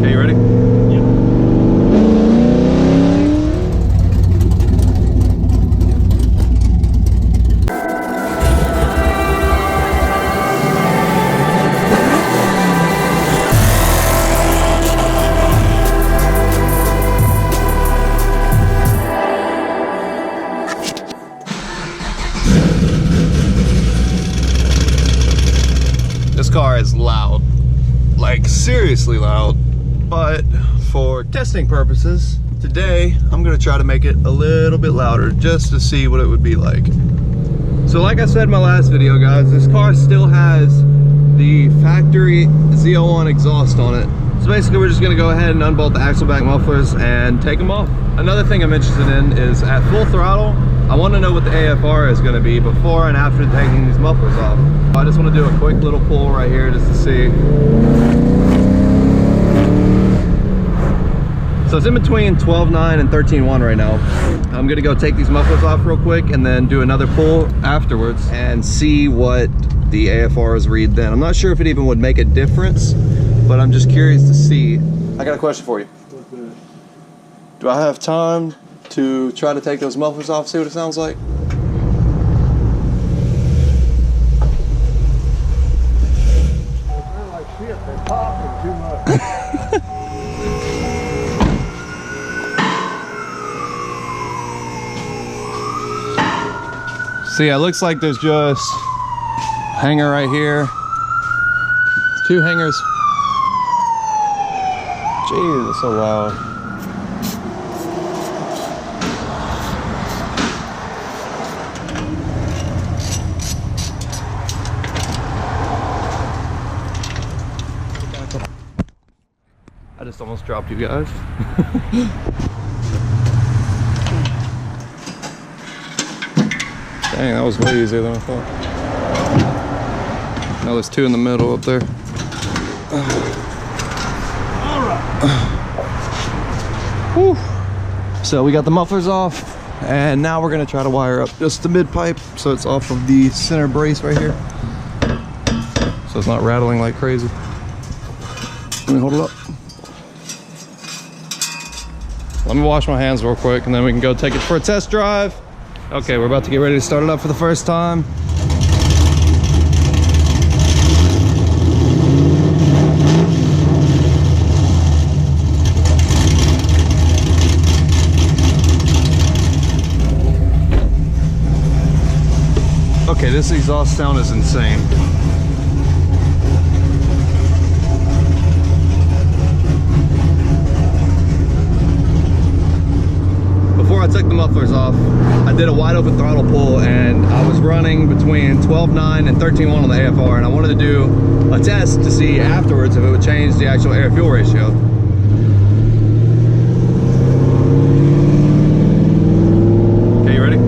Okay, you ready? This car is loud, like seriously loud, but for testing purposes, today I'm gonna try to make it a little bit louder just to see what it would be like. So like I said in my last video, guys, this car still has the factory Z01 exhaust on it. So basically we're just gonna go ahead and unbolt the axle back mufflers and take them off. Another thing I'm interested in is at full throttle, I want to know what the AFR is going to be before and after taking these mufflers off. I just want to do a quick little pull right here just to see. So it's in between 12.9 and 13.1 right now. I'm going to go take these mufflers off real quick and then do another pull afterwards and see what the AFRs read then. I'm not sure if it even would make a difference, but I'm just curious to see. I got a question for you. Do I have time to try to take those mufflers off, see what it sounds like? They're like shit, they're popping too much. See, it looks like there's just a hanger right here. 2 hangers. Jeez, it's so loud. I just almost dropped you guys. Dang, that was way easier than I thought. Now there's 2 in the middle up there. Whew. So we got the mufflers off, and now we're gonna try to wire up just the mid pipe so it's off of the center brace right here, so it's not rattling like crazy. Let me hold it up. Let me wash my hands real quick and then we can go take it for a test drive. Okay, we're about to get ready to start it up for the first time. Okay, this exhaust sound is insane. Before I took the mufflers off, I did a wide open throttle pull and I was running between 12.9 and 13.1 on the AFR, and I wanted to do a test to see afterwards if it would change the actual air-fuel ratio. Okay, you ready?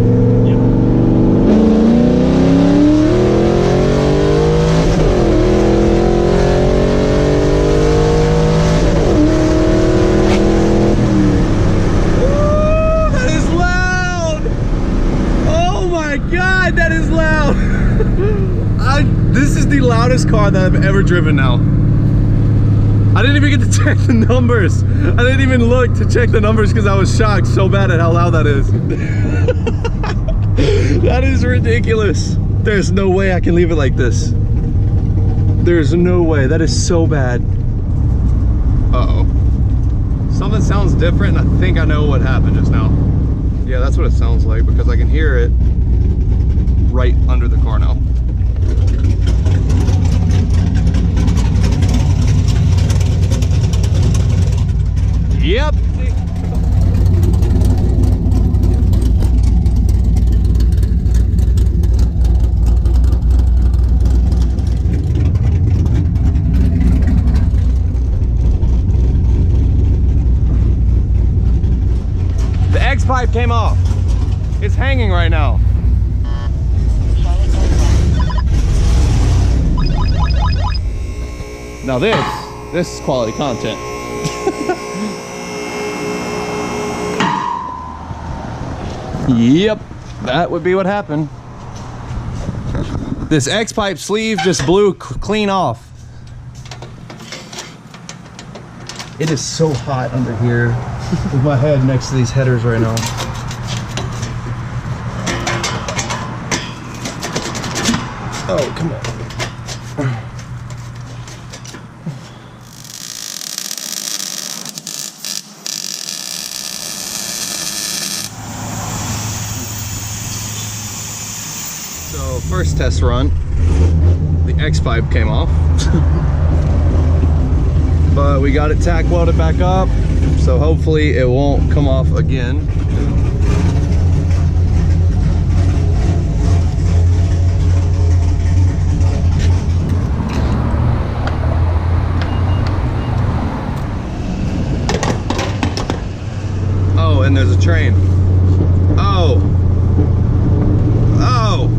God, that is loud. This is the loudest car that I've ever driven now. I didn't even get to check the numbers. I didn't even look to check the numbers because I was shocked so bad at how loud that is. That is ridiculous. There's no way I can leave it like this. There's no way. That is so bad. Uh-oh. Something sounds different, and I think I know what happened just now. Yeah, that's what it sounds like because I can hear it right under the car now. Yep. The X pipe came off. It's hanging right now. Now this is quality content. Yep, that would be what happened. This X-pipe sleeve just blew clean off. It is so hot under here with my head next to these headers right now. Oh, come on. So first test run, the X pipe came off. But we got it tack welded back up, so hopefully it won't come off again. Oh, and there's a train. Oh. Oh.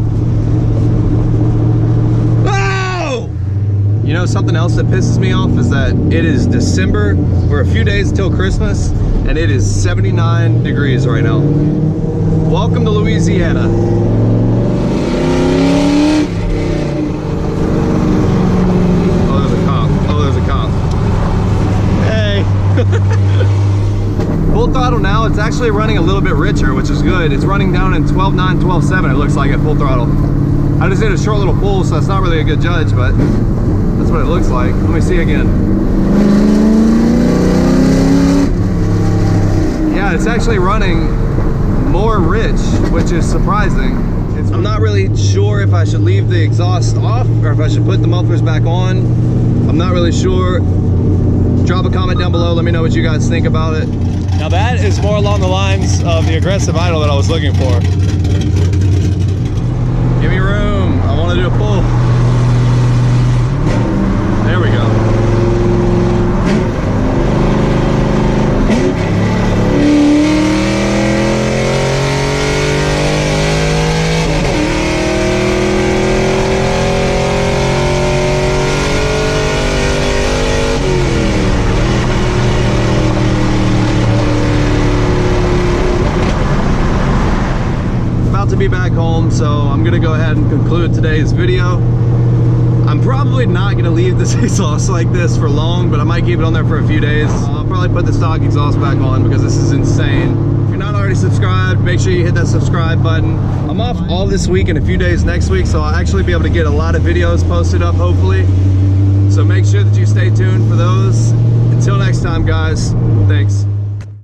You know, something else that pisses me off is that it is December. We're a few days until Christmas, and it is 79 degrees right now. Welcome to Louisiana. Oh, there's a cop. Oh, there's a cop. Hey. Full throttle now, it's actually running a little bit richer, which is good. It's running down in 12.9, 12.7, it looks like at full throttle. I just did a short little pull, so that's not really a good judge, but that's what it looks like. Let me see again. Yeah, it's actually running more rich, which is surprising. I'm not really sure if I should leave the exhaust off or if I should put the mufflers back on. I'm not really sure. Drop a comment down below. Let me know what you guys think about it. Now that is more along the lines of the aggressive idle that I was looking for. Give me room. I want to do a pull. There we go. About to be back home, so I'm gonna go ahead and conclude today's video. I'm probably not gonna leave this exhaust like this for long, but I might keep it on there for a few days. I'll probably put the stock exhaust back on because this is insane. If you're not already subscribed, make sure you hit that subscribe button. I'm off all this week and a few days next week, so I'll actually be able to get a lot of videos posted up, hopefully. So make sure that you stay tuned for those. Until next time, guys, thanks.